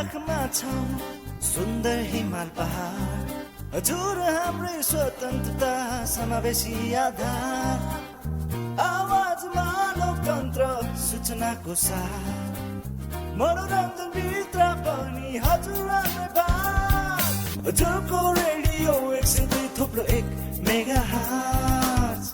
आँखमा छौ सुन्दर हिमाल पहाड हजुर हाम्रै स्वतन्त्रता समावेशी आधार आवाजमा लोकतन्त्र सूचनाको साथ मनोरञ्जन भित्र पनि हजुर हाम्रै भाग हजुरको radio 102.1 megahertz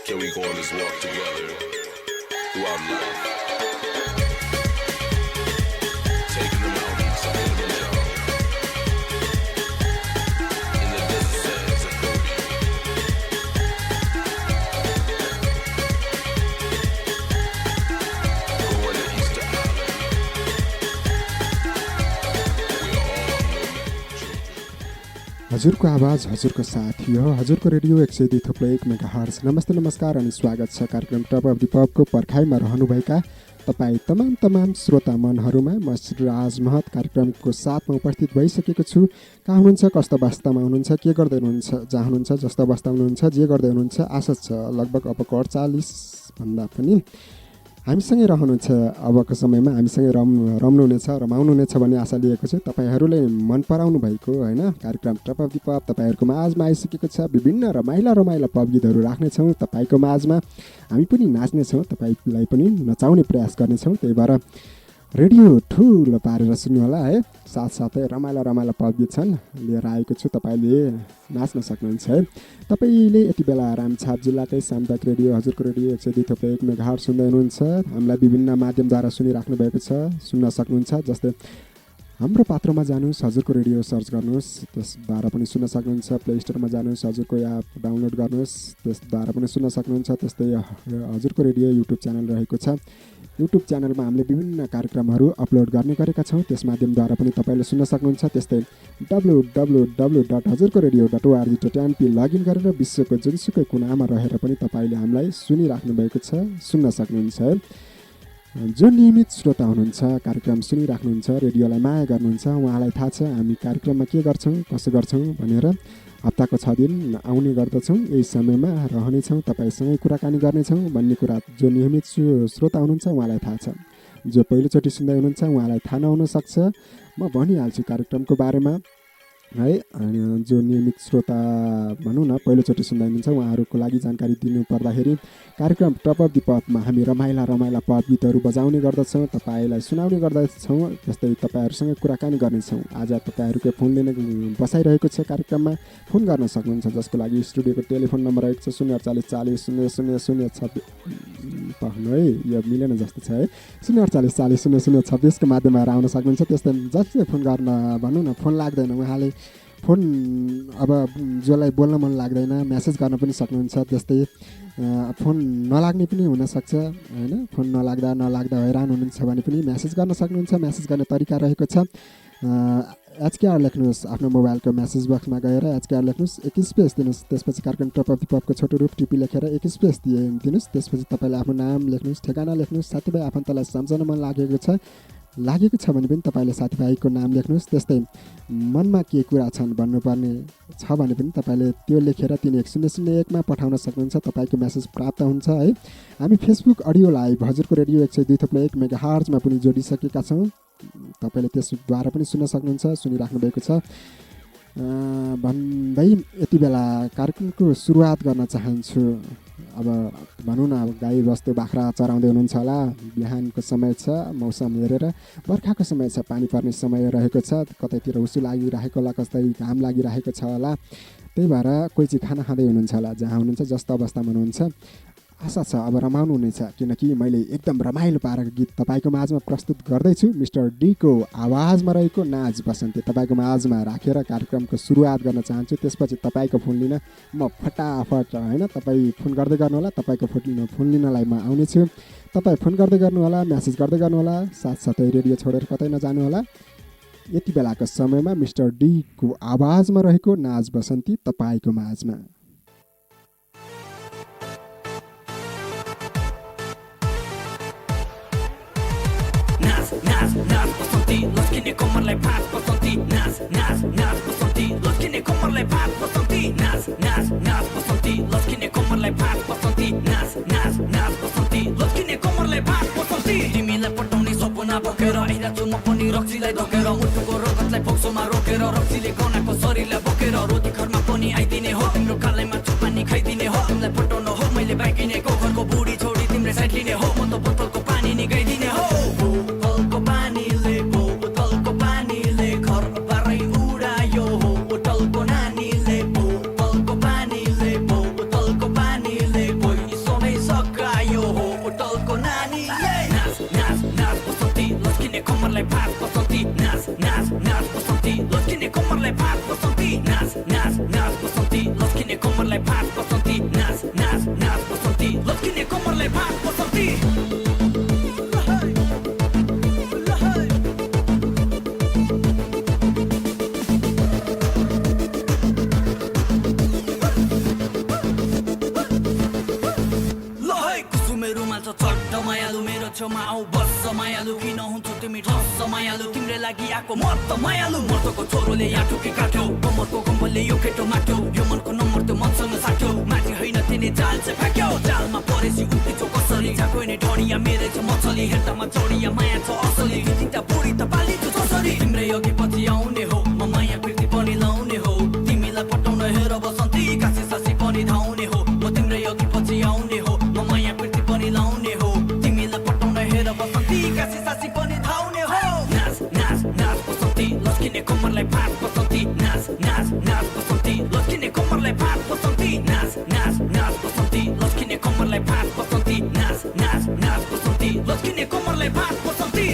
Can we go on this walk together throughout life? Taking the mountains of Kilimanjaro, in the desert sands of Gobi, going to Easter Island. We are all children. हजुरको आवाज हजुरको साथी हो हजुरको रेडियो 102.1 मेगाहर्ज। नमस्ते नमस्कार अनि स्वागत छ कार्यक्रम टप अफ द पपको पर्खाइमा रहनुभएका तपाईँ तमाम श्रोता मनहरूमा। म राज महत कार्यक्रमको साथमा उपस्थित भइसकेको छु। कहाँ हुनुहुन्छ, कस्तो अवस्थामा हुनुहुन्छ, के गर्दै हुनुहुन्छ, जहाँ हुनुहुन्छ, जस्तो अवस्थामा हुनुहुन्छ, जे गर्दै हुनुहुन्छ, आशा छ लगभग अब 48 भन्दा पनि हामीसँगै रहनुहुन्छ। अबको समयमा हामीसँगै रम्नुहुनेछ, रमाउनुहुनेछ भन्ने आशा लिएको छु। तपाईँहरूले मन पराउनु भएको होइन कार्यक्रम टप अफ द पप तपाईँहरूको माझमा आइसकेको छ। विभिन्न रमाइला पप गीतहरू राख्नेछौँ तपाईँको माझमा। हामी पनि नाच्नेछौँ, तपाईँलाई पनि नचाउने प्रयास गर्नेछौँ। त्यही भएर रेडियो ठुलो पारेर सुन्नुहोला है। साथसाथै रमाइला पप गीत छन् लिएर आएको छु, तपाईँले नाच्न सक्नुहुन्छ है। तपाईँले यति बेला रामछाप जिल्लाकै सामुदायिक रेडियो हजुरको रेडियो 102.1 मेगाहर्ज सुन्दै हुनुहुन्छ। हामीलाई विभिन्न माध्यमद्वारा सुनिराख्नु भएको छ, सुन्न सक्नुहुन्छ। जस्तै हाम्रो पात्रमा जानुहोस्, हजुरको रेडियो सर्च गर्नुहोस्, त्यसद्वारा पनि सुन्न सक्नुहुन्छ। प्ले स्टोरमा जानुहोस्, हजुरको एप डाउनलोड गर्नुहोस्, त्यसद्वारा पनि सुन्न सक्नुहुन्छ। त्यस्तै हजुरको रेडियो युट्युब च्यानल रहेको छ। युट्युब च्यानलमा हामीले विभिन्न कार्यक्रमहरू अपलोड गर्ने गरेका छौँ, त्यस माध्यमद्वारा पनि तपाईँले सुन्न सक्नुहुन्छ। त्यस्तै www.hazurkoradio.org.np लगइन गरेर विश्वको जुनसुकै कुनामा रहेर पनि तपाईँले हामीलाई सुनिराख्नु भएको छ, सुन्न सक्नुहुन्छ है। जो नियमित श्रोता हुनुहुन्छ, कार्यक्रम सुनिराख्नुहुन्छ, रेडियोलाई माया गर्नुहुन्छ, उहाँलाई थाहा छ हामी कार्यक्रममा के गर्छौँ, कसो गर्छौँ भनेर। हप्ताको 6 दिन आउने गर्दछौँ, यही समयमा रहनेछौँ, तपाईँसँगै कुराकानी गर्नेछौँ भन्ने कुरा जो नियमित श्रोता हुनुहुन्छ उहाँलाई थाहा छ। जो पहिलोचोटि सुन्दै हुनुहुन्छ उहाँलाई थाहा नहुन सक्छ। म भनिहाल्छु कार्यक्रमको बारेमा है। अनि जो नियमित श्रोता भनौँ न पहिलोचोटि सुन्दै हुनुहुन्छ उहाँहरूको लागि जानकारी दिनु पर्दाखेरि कार्यक्रम टप अफ द पपमा हामी रमाइला पप गीतहरू बजाउने गर्दछौँ, तपाईँलाई सुनाउने गर्दछौँ। त्यस्तै तपाईँहरूसँग कुराकानी गर्नेछौँ। आज तपाईँहरूकै फोन लिने बसाइरहेको छ कार्यक्रममा। फोन गर्न सक्नुहुन्छ, जसको लागि स्टुडियोको टेलिफोन नम्बर रहेको छ 048 40 00 006 है। यो मिलेन जस्तो छ है। 048 40 00 26 को माध्यमबाट आउन सक्नुहुन्छ। त्यस्तै जसले फोन गर्न भनौँ न फोन लाग्दैन उहाँले फोन अब जसलाई बोल्न मन लाग्दैन म्यासेज गर्न पनि सक्नुहुन्छ। त्यस्तै फोन नलाग्ने पनि हुनसक्छ होइन। फोन नलाग्दा हैरान हुनुहुन्छ भने पनि म्यासेज गर्न सक्नुहुन्छ। म्यासेज गर्ने तरिका रहेको छ एचकेआर लेख्नुहोस्, आफ्नो मोबाइलको म्यासेज बक्समा गएर एचकेआर लेख्नुहोस्, एक स्पेस दिनुहोस्, त्यसपछि कार्यक्रम टप अफ द पपको छोटो रूप टिपी लेखेर एक स्पेस दिनुहोस्। त्यसपछि तपाईँले आफ्नो नाम लेख्नुहोस्, ठेगाना लेख्नुहोस्, साथीभाइ आफन्तलाई सम्झन मन लागेको छ भने पनि तपाईँले साथीभाइको नाम लेख्नुहोस्। त्यस्तै मनमा के कुरा छन् भन्नुपर्ने छ भने पनि तपाईँले त्यो लेखेर 31001 मा पठाउन सक्नुहुन्छ। तपाईँको म्यासेज प्राप्त हुन्छ है। हामी फेसबुक अडियो लाइभ हजुरको रेडियो 102.1 मेगाहर्जमा पनि जोडिसकेका छौँ। तपाईँले त्यसद्वारा पनि सुन्न सक्नुहुन्छ, सुनिराख्नु भएको छ। भन्दै यति बेला कार्यक्रमको सुरुवात गर्न चाहन्छु। अब भनौँ न अब गाई बस्तु बाख्रा चराउँदै हुनुहुन्छ होला। बिहानको समय छ, मौसम हेरेर बर्खाको समय छ, पानी पर्ने समय रहेको छ। कतैतिर हुसु लागिरहेको होला, कतै घाम लागिरहेको छ होला। त्यही भएर कोही चाहिँ खाना खाँदै हुनुहुन्छ होला। जहाँ हुनुहुन्छ जस्तो अवस्थामा हुनुहुन्छ आशा छ अब रमाउनु हुनेछ किनकि मैले एकदम रमाइलो पारेको गीत तपाईँको माझमा प्रस्तुत गर्दैछु। मिस्टर डीको आवाजमा रहेको नाच बसन्ती तपाईँको माझमा राखेर कार्यक्रमको सुरुवात गर्न चाहन्छु। त्यसपछि तपाईँको फोन लिन म फटाफट होइन तपाईँ फोन गर्दै गर्नुहोला, तपाईँको फोन लिनलाई म आउनेछु। तपाईँ फोन गर्दै गर्नुहोला, म्यासेज गर्दै गर्नुहोला, साथसाथै रेडियो छोडेर कतै नजानुहोला। यति बेलाको समयमा मिस्टर डीको आवाजमा रहेको नाच बसन्ती तपाईँको माझमा। Nas बसन्ती लस्किने कमरलाई फाट बसन्ती नाच बसन्ती लस्किने कमरलाई फाट बसन्ती नाच बसन्ती लस्किने कमरलाई फाट बसन्ती नाच बसन्ती लस्किने कमरलाई फाट बसन्ती तिमीलाई पटाउने सपना बोकेर आइराछु म पनि रक्सीलाई ढोकेर मुटुको रगतलाई फोक्सोमा रोकेर रक्सीले गनाको शरीरलाई बोकेर रोटी घरमा पनि आइदिने हो तिम्रो कालैमा चुपानी खाइदिने हो तिमीलाई पटाउन हो मैले बाइकिनेको घरको बुढी छोडी तिमीले साइड लिने हो म त बोतलको पानी निगाइदिने हो बोतलको पानीले घर बारै उडायो हो बोतलको नानीले बोतलको पानीले कोही सोनै सकायो हो बोतलको नानीले नाच बसन्ती लस्किने कमरलाई फाट बसन्ती नाच बसन्ती लस्किने कमरलाई फाट बसन्ती नाच बसन्ती लस्किने कमरलाई फाट बसन्ती नाच बसन्ती लस्किने कमरलाई फाट बसन्ती मायालु मेरो छेउमा आऊ बस्छ मायालु किन हुन्छौ तिमी ठस्स मायालु तिम्रै लागि आएको म त मायालु मर्तको छोरोले यहाँ ठुकी काट्यो कमरको कम्बलले यो केटो माट्यो यो मनको नम्बर त्यो मनसँग साट्यो माथि होइन तिनी जाल चाहिँ फ्याँक्यो जालमा परेसी उठ्छौ कसरी जाकोइने ढडिया मेरै छ मछली हेर्दामा चढिया माया छ असली तिनटा बुढी त पालिछु जसरी तिम्रै अघि पछि आउने हो म माया प्रीति पनि लाउने हो तिमीलाई पटाउन हेर बसन्ती कासी सासी पनि धाउने हो म तिम्रै अघि पछि आउने हो म माया प्रीति पनि लाउने हो बसन्ती कासी सासी पनि धाउने हो नाच बसन्ती लस्किने कमरलाई फाट बसन्ती नाच बसन्ती लस्किने कमरलाई फाट बसन्ती नाच बसन्ती लस्किने कमरलाई फाट बसन्ती नाच बसन्ती लस्किने कमरलाई फाट बसन्ती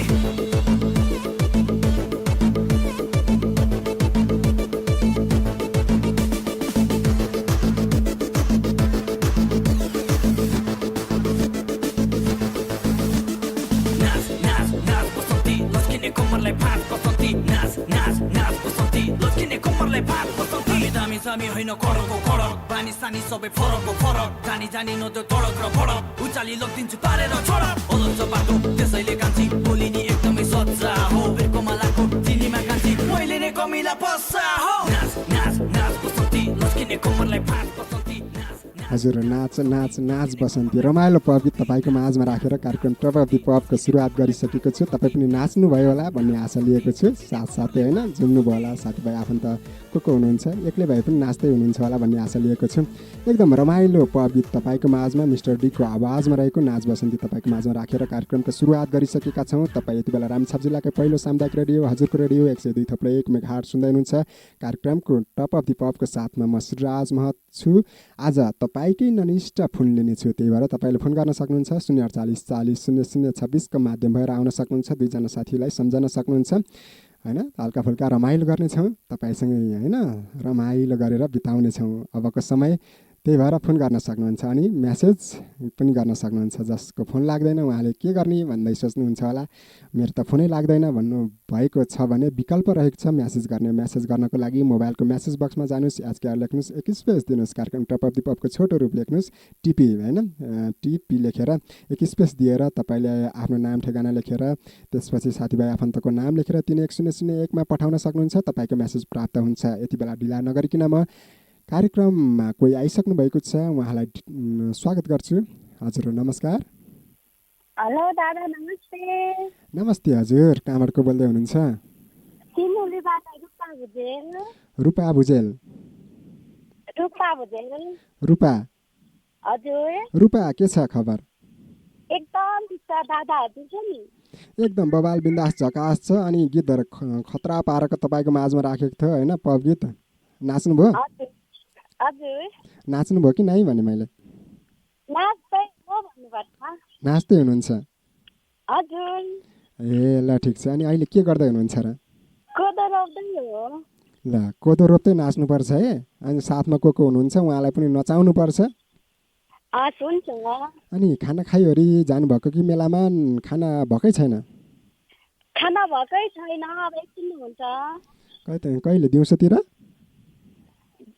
दामी होइन कडकको कडक बानी सानी सबै फरकको फरक जानी जानी न त्यो तडक र फडक उचाली लगिदिन्छु पारेर छोडक अलग बाटो त्यसैले कान्छी बोलिनी एकदमै सच्चा हो बिर्कोमा लाको चिनीमा कान्छी मैले नै कमिला पस्सा हो नाच बसन्ती लस्किने कमरलाई फाट बसन्ती हजुर नाच बसन्ती रमाइलो पप गीत तपाईँको माझमा राखेर कार्यक्रम टप अफ दि पपको सुरुवात गरिसकेको छु। तपाईँ पनि नाच्नुभयो होला भन्ने आशा लिएको छु। साथसाथै होइन झुम्नुभयो होला साथीभाइ आफन्त को हुनुहुन्छ एक्लै भए पनि नाच्दै हुनुहुन्छ होला भन्ने आशा लिएको छु। एकदम रमाइलो पप गीत तपाईँको माझमा मिस्टर डीको आवाजमा रहेको नाच बसन्ती तपाईँको माझमा राखेर कार्यक्रमको सुरुवात गरिसकेका छौँ। तपाईँ यति बेला रामेछाप जिल्लाकै पहिलो सामुदायिक रेडियो हजुरको रेडियो 102.1 मेगाहर्ज सुन्दै हुनुहुन्छ। कार्यक्रमको टप अफ दि पपको साथमा म श्रीराज महत छु। आज तपाईँकै ननिष्ठ फोन लिनेछु, त्यही भएर तपाईँले फोन गर्न सक्नुहुन्छ 048 40 0026 को माध्यम भएर आउन सक्नुहुन्छ। दुईजना साथीलाई सम्झन सक्नुहुन्छ होइन। हल्का फुल्का रमाइलो गर्नेछौँ तपाईँसँगै होइन, रमाइलो गरेर बिताउनेछौँ अबको समय। त्यही भएर फोन गर्न सक्नुहुन्छ अनि म्यासेज पनि गर्न सक्नुहुन्छ। जसको फोन लाग्दैन उहाँले के गर्ने भन्दै सोच्नुहुन्छ होला, मेरो त फोनै लाग्दैन भन्नु भएको छ भने विकल्प रहेको छ म्यासेज गर्ने। म्यासेज गर्नको लागि मोबाइलको म्यासेज बक्समा जानुहोस्, एचकेआर लेख्नुहोस्, एक स्पेस दिनुहोस्, कार्यक्रम टप अफ दि पपको छोटो रूप लेख्नुहोस्, टिपी होइन टिपी लेखेर एक स्पेस दिएर तपाईँले आफ्नो नाम ठेगाना लेखेर त्यसपछि साथीभाइ आफन्तको नाम लेखेर 31001 मा पठाउन सक्नुहुन्छ। तपाईँको म्यासेज प्राप्त हुन्छ। यति बेला ढिला नगरिकन म कार्यक्रममा कोही आइसक्नु भएको छ, उहाँलाई स्वागत गर्छु। हजुर नमस्कार। हेलो दादा नमस्ते। नमस्ते हजुर, कहाँबाट को बोल्दै हुनुहुन्छ? रूपा भुजेल। रूपा हजुर। रूपा के छ खबर? एकदम ठिक छ दादा, हजुर छ नि? एकदम बबाल बिन्दास झकास छ। अनि गीतहरू खतरा पारेको तपाईँको माझमा राखेको थियो होइन पप गीत, नाच्नुभयो? हजुर। नाच्नुभयो कि नै भने मैले? नाच्दै म भन्नुपर्छ। नाच्दै हुनुहुन्छ? हजुर। ए ल ठिक छ। अनि अहिले के गर्दै हुनुहुन्छ र? कोदो रोप्दै हो। ल कोदो रोप्दै नाच्नुपर्छ है। अनि साथमा को हुनुहुन्छ उहाँलाई पनि नचाउनुपर्छ। हुन्छ। अनि खाना खाइवरी जानुभएको कि मेलामा? खाना भएकै छैन? खाना भएकै छैन, अब एकछिन हुन्छ। कहिले दिउँसोतिर?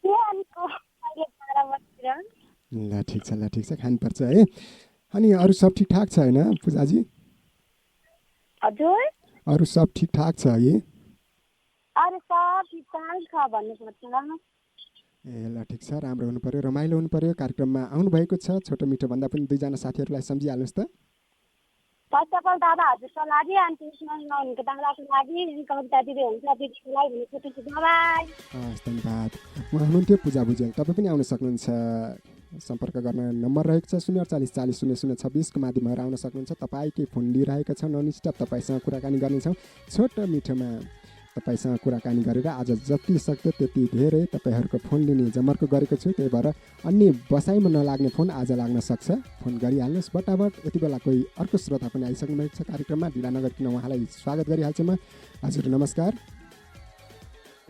बिहानको अहिले 12 बजीतिर। ल ठिक छ खानुपर्छ है। अनि अरू सब ठिकठाक छ होइन पूजाजी? हजुर। अरू सब ठिकठाक छ है? अरू सब ठिकठाक छ भन्नुपर्छ। ए ल ठिक छ, राम्रो हुनु पर्यो, रमाइलो हुनु पर्यो। कार्यक्रममा आउनुभएको छ, छोटो मिठो भन्दा पनि दुईजना साथीहरूलाई सम्झिहाल्नुहोस् त। फर्स्ट अफ अल दादा हजुरको लागि अनि त्यसमा नहुनुको दादाको लागि कविता दिदी हुन्छ दिदीको लागि भने छोटो बाबाई। हस् धन्यवाद। उहाँ हुनुहुन्थ्यो पूजा भुजेल। तपाईँ पनि आउन सक्नुहुन्छ। सम्पर्क गर्न नम्बर रहेको छ 048 40 0026 को माध्यमबाट आउन सक्नुहुन्छ। तपाईँकै फोन लिइरहेका छौँ, ननस्टप तपाईँसँग कुराकानी गर्नेछौँ। छोटो मिठोमा तपाईँसँग कुराकानी गरेर आज जति सक्दो त्यति धेरै तपाईँहरूको फोन लिने जमर्को गरेको छु। त्यही भएर अन्य बसाइमा नलाग्ने फोन आज लाग्न सक्छ, फोन गरिहाल्नुहोस् बटाबट। यति बेला कोही अर्को श्रोता पनि आइसक्नु भएको छ कार्यक्रममा, ढिला नगरिकन उहाँलाई स्वागत गरिहाल्छु म। हजुर नमस्कार।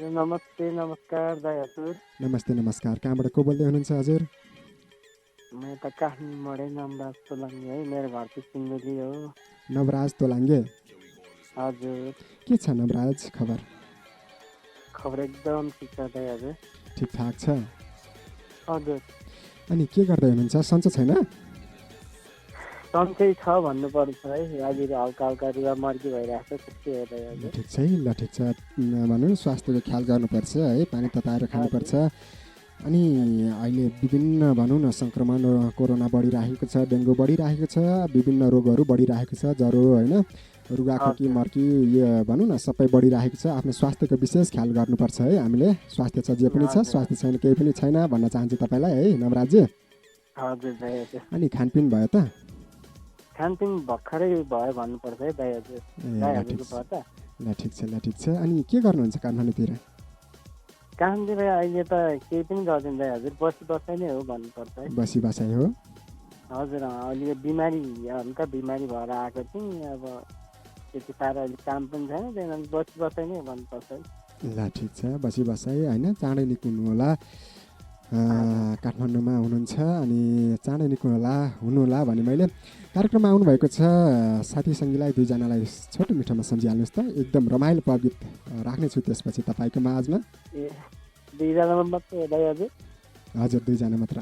नमस्कार दाइ हजुर। नमस्कार। कहाँबाट को बोल्दै हुनुहुन्छ हजुर? म त काठमाडौँ नवराज तोलाङ्गे है, मेरो घर चाहिँ सिङ्गली हो। नवराज तोलाङ्गे? हजुर। के छ नवराज खबर? खबर एकदम ठिक छ दाइ हजुर। ठिकठाक छ? हजुर। अनि के गर्दै हुनुहुन्छ? सन्चो छैन? सन्चै छ भन्नुपर्छ है, अहिले हल्का हल्का रुवा मर्की भइरहेको छ, त्यस्तै हो दाइ हजुर। ठिक छ है, ल ठिक छ। भनौँ स्वास्थ्यको ख्याल गर्नुपर्छ है, पानी तताएर खानुपर्छ। अनि अहिले विभिन्न भनौँ न सङ्क्रमण, कोरोना बढिरहेको छ, डेङ्गु बढिरहेको छ, विभिन्न रोगहरू बढिरहेको छ, ज्वरो होइन, रुगाखोकी मर्की यो भनौँ न सबै बढिरहेको छ। आफ्नो स्वास्थ्यको विशेष ख्याल गर्नुपर्छ है हामीले। स्वास्थ्य छ जे पनि छ, स्वास्थ्य छैन केही पनि छैन भन्न चाहन्छु तपाईँलाई है नवराजी। हजुर दाइ हजुर। अनि खानपिन भयो त? खानपिन भर्खरै भयो भन्नुपर्छ है दाइ हजुर। दाइ हजुरको भयो त? ल ठिक छ। अनि के गर्नुहुन्छ काठमाडौँतिर? काठमाडौँतिर अहिले त केही पनि गर्दैन दाइ हजुर, बसी नै हो भन्नुपर्छ है। बसाइ हो? हजुर। अहिले बिमारी हल्का बिमारी भएर आएको थिएँ, अब त्यति साह्रो अहिले काम पनि छैन, त्यही भएर बसी नै भन्नुपर्छ है। ल ठिक छ, बसाइ होइन। चाँडै निक्लिनु होला, काठमाडौँमा हुनुहुन्छ अनि चाँडै निक्लिनु होला भने मैले कार्यक्रममा आउनुभएको छ साथी सङ्गीलाई दुईजनालाई छोटो मिठोमा सम्झिहाल्नुहोस् त। एकदम रमाइलो पवित राख्नेछु त्यसपछि तपाईँको माझमा। ए दुईजना मात्रै हो दाइ हजुर? हजुर दुईजना मात्र।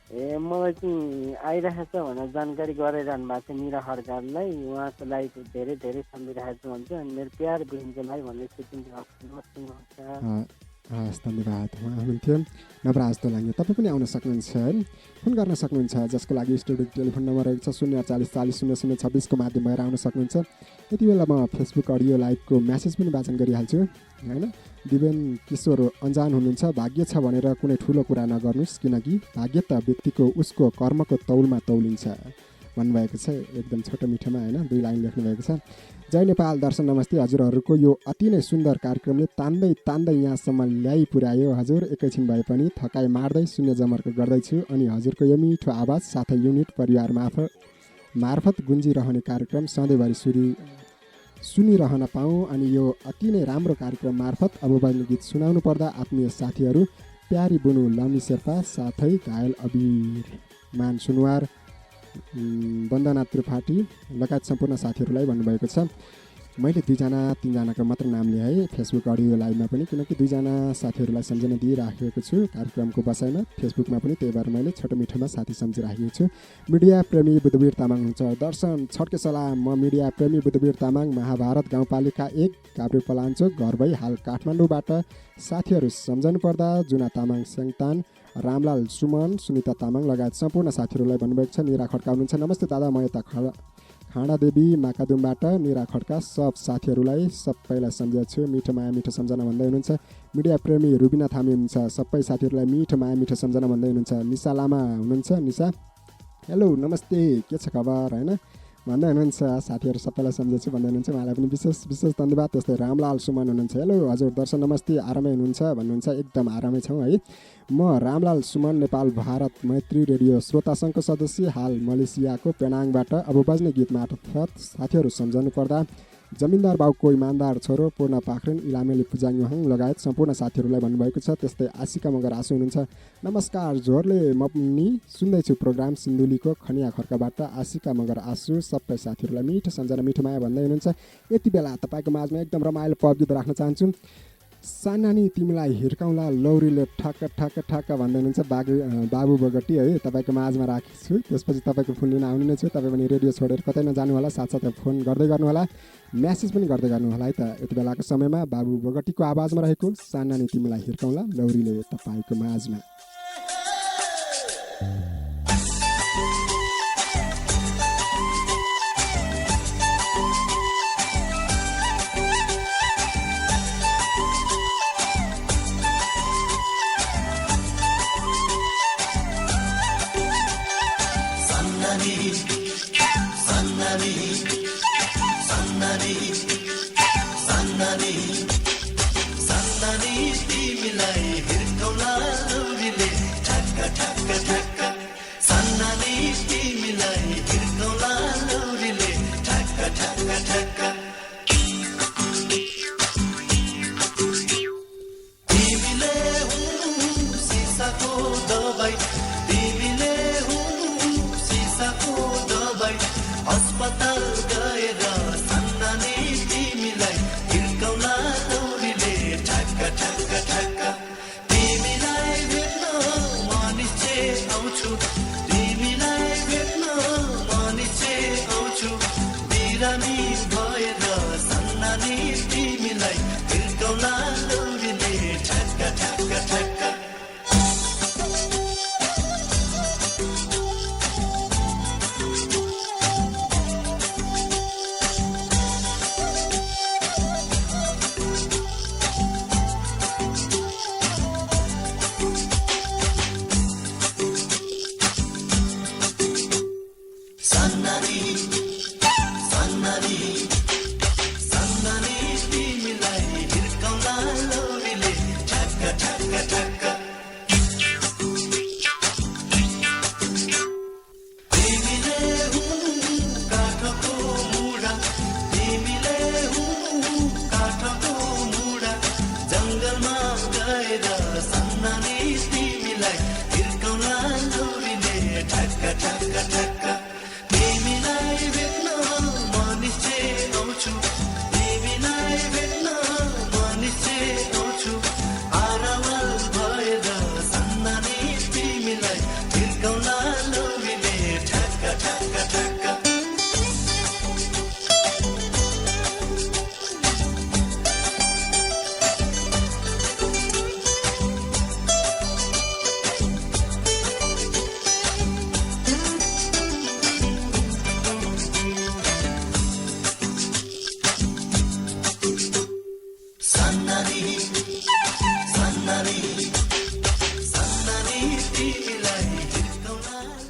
ए मलाई चाहिँ आइरहेको छ भनेर जानकारी गराइरहनु भएको छ निरा खड्कालाई, उहाँको लागि धेरै धेरै सम्झिरहेको छु भन्छ। अनि मेरो प्यार बहिनीको लागि भन्ने हस् धन्यवाद। उहाँ हुनुहुन्थ्यो नवराज तोलाङ्गे। तपाईँ पनि आउन सक्नुहुन्छ है, फोन गर्न सक्नुहुन्छ, जसको लागि स्टुडियो टेलिफोन नम्बर रहेको छ 048 40 0026 को माध्यमबाट आउन सक्नुहुन्छ। यति बेला म फेसबुक अडियो लाइभको म्यासेज पनि वाचन गरिहाल्छु होइन। दिवेन किशोर अन्जान हुनुहुन्छ। भाग्य छ भनेर कुनै ठुलो कुरा नगर्नुहोस्, किनकि भाग्य त व्यक्तिको उसको कर्मको तौलमा तौलिन्छ भन्नुभएको छ। एकदम छोटो मिठोमा होइन 2 लाइन लेख्नुभएको छ। जय नेपाल दर्शन नमस्ते। हजुरहरूको यो अति नै सुन्दर कार्यक्रमले तान्दै यहाँसम्म ल्याइ पुर्यायो। हजुर एकैछिन भए पनि थकाइ मार्दै शून्य जमर्को गर्दैछु। अनि हजुरको यो मिठो आवाज साथै युनिट परिवार मार्फत गुन्जिरहने कार्यक्रम सधैँभरि सुनिरहन पाऊँ। अनि यो अति नै राम्रो कार्यक्रम मार्फत अब बज्ने गीत सुनाउनु पर्दा आत्मीय साथीहरू प्यारी बुनु लमी शेर्पा, साथै घायल अबिर मान सुनवार, वन्दना त्रिपाठी लगायत सम्पूर्ण साथीहरूलाई भन्नुभएको छ। मैले 2-3जनाको मात्र नाम ल्याएँ फेसबुक अडियो लाइभमा पनि, किनकि 2जना साथीहरूलाई सम्झना दिइराखेको छु कार्यक्रमको बसाइमा फेसबुकमा पनि। त्यही भएर मैले छोटो मिठोमा साथी सम्झिराखेको छु। मिडिया प्रेमी बुद्धवीर तामाङ हुन्छ। दर्शन छड्के सलाम। म मिडिया प्रेमी बुद्धवीर तामाङ, महाभारत गाउँपालिका 1 काभ्रे पलाञ्चोक घर भई हाल काठमाडौँबाट। साथीहरू सम्झनु पर्दा जुना तामाङ, सेङतान, रामलाल सुमन, सुनिता तामाङ लगायत सम्पूर्ण साथीहरूलाई भन्नुभएको छ। निरा खड्का हुनुहुन्छ। नमस्ते दादा, म यता खाँडादेवी माकादुमबाट निरा खड्का सब साथीहरूलाई सबैलाई सम्झिएको छु। मिठो माया मिठो सम्झना भन्दै हुनुहुन्छ। मिडिया प्रेमी रुबिना थामी हुनुहुन्छ। सबै साथीहरूलाई मिठो माया मिठो सम्झना भन्दै हुनुहुन्छ। निशा लामा हुनुहुन्छ। निशा हेलो नमस्ते, के छ खबर होइन? भन्दै हुनुहुन्छ साथीहरू सबैलाई सम्झेछु भन्दै हुनुहुन्छ उहाँलाई पनि विशेष विशेष धन्यवाद। त्यस्तै रामलाल सुमन हुनुहुन्छ हेलो हजुर दर्शन नमस्ते आरामै हुनुहुन्छ भन्नुहुन्छ एकदम आरामै छौँ है। म रामलाल सुमन नेपाल भारत मैत्री रेडियो श्रोता सङ्घको सदस्य हाल मलेसियाको पेनाङबाट अब बज्ने गीत मार्फत साथीहरू सम्झाउनु पर्दा जमिनदार बाबुको इमान्दार छोरो पूर्ण पाखरिन इलामेली पुजाङ योहाङ लगायत सम्पूर्ण साथीहरूलाई भन्नुभएको छ। त्यस्तै आशिका मगर आँसु हुनुहुन्छ नमस्कार जोरले म पनि सुन्दैछु प्रोग्राम सिन्धुलीको खनिया खर्काबाट आशिका मगर आँसु सबै साथीहरूलाई मिठो सम्झना मिठो माया भन्दै हुनुहुन्छ। यति बेला तपाईँको माझमा एकदम रमाइलो पप गीत राख्न चाहन्छु। सानानी तिमीलाई हिर्काउँला लौरीले ठक्क ठक्क ठक्क भन्दै हुनुहुन्छ बाबु बगटी है तपाईँको माझमा राखेको छु। त्यसपछि तपाईँको फोन लिन आउनु नै छु। तपाईँ पनि रेडियो छोडेर कतै नजानु होला, साथसाथै फोन गर्दै गर्नु होला, म्यासेज पनि गर्दै गर्नु होला है त। यति बेलाको समयमा बाबु बगटीको आवाजमा रहेको सानानी तिमीलाई हिर्काउँला लौरीले तपाईँको माझमा।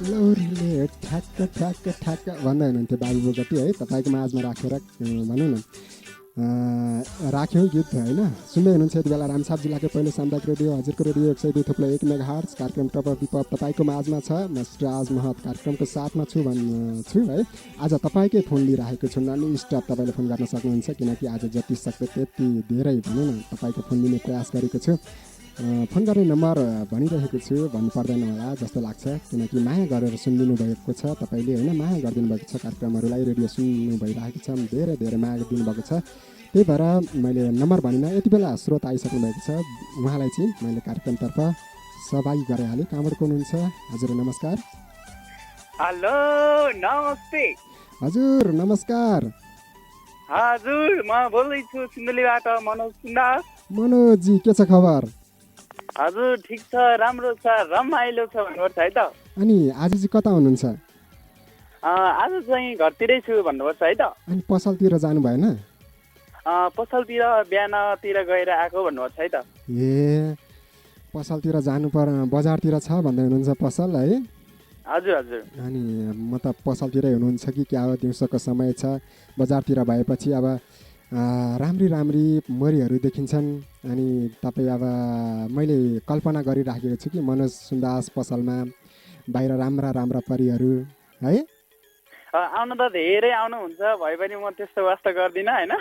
लौरीले ठ्याक्क ठ्याक्क ठ्याक्क भन्दै हुनुहुन्थ्यो बाबु बोगटी है। तपाईँको माझमा राखेर भनौँ न राख्यौँ गीत होइन। सुन्दै हुनुहुन्छ यति बेला रामछाप जिल्लाको पहिलो सामुदायिक रेडियो हजुरको रेडियो 102.1 मेगाहर्ज कार्यक्रम टप अफ विपप तपाईँको माझमा छ। म राज महत कार्यक्रमको साथमा छु है। आज तपाईँकै फोन लिइरहेको छु, नन स्टप तपाईँले फोन गर्न सक्नुहुन्छ किनकि आज जति सक्दो त्यति धेरै भनौँ न तपाईँको फोन लिने प्रयास गरेको छु। फोन गर्ने नम्बर भनिरहेको छु, भन्नु पर्दैन होला जस्तो लाग्छ किनकि माया गरेर सुनिदिनु भएको छ तपाईँले होइन। माया गरिदिनु भएको छ, कार्यक्रमहरूलाई रेडियो सुन्नु भइरहेको छ, धेरै धेरै माया दिनुभएको छ। त्यही भएर मैले नम्बर भनिनँ। यति बेला स्रोत आइसक्नु भएको छ, उहाँलाई चाहिँ मैले कार्यक्रमतर्फ सहभागी गराइहालेँ। कहाँबाट हुनुहुन्छ हजुर? नमस्कार। हेलो नमस्ते हजुर। नमस्कार हजुर, म बोल्दैछु सिन्धुलीबाट मनोज सुन्दास। मनोजी के छ खबर? हजुर ठिक छ, राम्रो छ, रमाइलो छ भन्नुपर्छ है त। अनि आज चाहिँ कता हुनुहुन्छ? आज चाहिँ घरतिरै छु भन्नुपर्छ है त। अनि पसलतिर जानु भएन? पसलतिर बिहानतिर गएर आएको भन्नुपर्छ है त। ए पसलतिर जानु बजारतिर छ भन्दै हुनुहुन्छ पसल है? हजुर हजुर अनि म त पसलतिरै हुनुहुन्छ कि क्या हो, दिउँसोको समय छ, बजारतिर भएपछि अब राम्री राम्री मरीहरू देखिन्छन्। अनि तपाईँ अब मैले कल्पना गरिराखेको छु कि मनोज सुन्दास पसलमा बाहिर राम्रा राम्रा परीहरू है। आउनु त धेरै आउनुहुन्छ, भए पनि म त्यस्तो वास्ता गर्दिनँ होइन।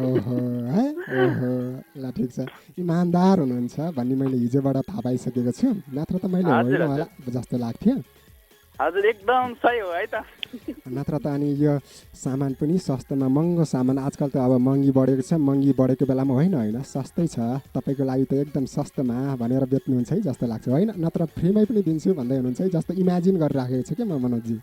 ओहो है, ओहो, ल ठिक छ, इमान्दार हुनुहुन्छ भन्ने मैले हिजोबाट थाहा पाइसकेको छु, नत्र त मैले होइन होला जस्तो लाग्थ्यो। हजुर एकदम सही हो है त। नत्र त अनि यो सामान पनि सस्तोमा, महँगो सामान आजकल त अब महँगी बढेको छ, महँगी बढेको बेलामा होइन होइन सस्तै छ, तपाईँको लागि त एकदम सस्तोमा भनेर बेच्नुहुन्छ है जस्तो लाग्छ होइन, नत्र फ्रीमै पनि दिन्छु भन्दै हुनुहुन्छ है जस्तो इमेजिन गरिराखेको छु क्या म मनोजजी।